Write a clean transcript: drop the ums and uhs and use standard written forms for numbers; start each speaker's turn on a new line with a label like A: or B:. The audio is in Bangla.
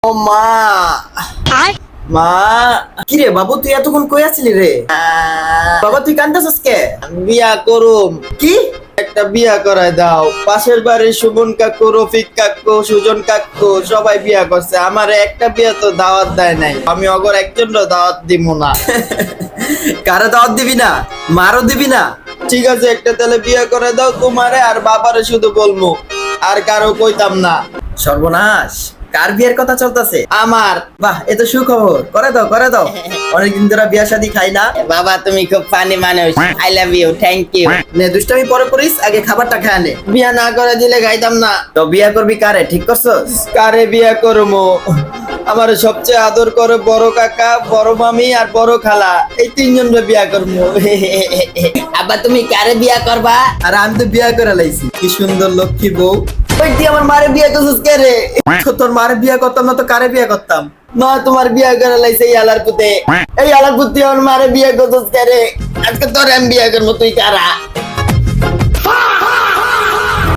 A: ও মা মা কি রে বাবু, তুই এতক্ষণ কই আছিলি রে? বাবা তুই কান্দাছিস কে?
B: বিয়া করুম,
A: কি?
B: একটা বিয়া করায় দাও। পাশের বাড়ির সুমন কাকু, রফিক কাকু, সুজন কাকু সবাই বিয়া করছে, আমার একটা বিয়া তো দাওয়াত দেয় নাই। আমি অগর একজন দাওয়াত দিব না।
A: কারো দাওয়াত দিবি না? মারও দিবি না?
B: ঠিক আছে, একটা তাহলে বিয়া করে দাও, তোমারে আর বাবারে শুধু বলবো, আর কারো কইতাম না।
A: সর্বনাশ, কার বিয়ের কথা চলতেছে?
B: আমার।
A: বাহ, এ তো সুখবর। করে দাও করে দাও, অনেকদিন ধরে বিয়া শাদী খাই না।
B: বাবা তুমি খুব ফানি মানুষ, I love you, thank you.
A: নে দুষ্টামি পরে করিস, আগে খাবারটা খায় নে।
B: বিয়া না করে দিলে খাইতাম না।
A: তো বিয়া করবি কারে ঠিক করছস?
B: কারে বিয়া করবো? আমার সবচেয়ে আদর করে বড় কাকা, বড় মামি আর বড় খালা, এই তিনজনরে বিয়া করবো। আব্বা তুমি কারে বিয়া করবা?
A: আর আমি তো বিয়া করে লাইছি।
B: কি সুন্দর লক্ষ্মী বউ।
A: ওই তুই আমার মারে বিয়া করছিস কে রে? তোর মারে বিয়া করতাম না তো কারে বিয়া করতাম?
B: মা তোমার বিয়া করে লাইছে এই আলার পুতে। এই আলার পুতে আমার মারে বিয়া করছিস কে রে? আজকে তোর আমি বিয়া করবো, তুই কারা?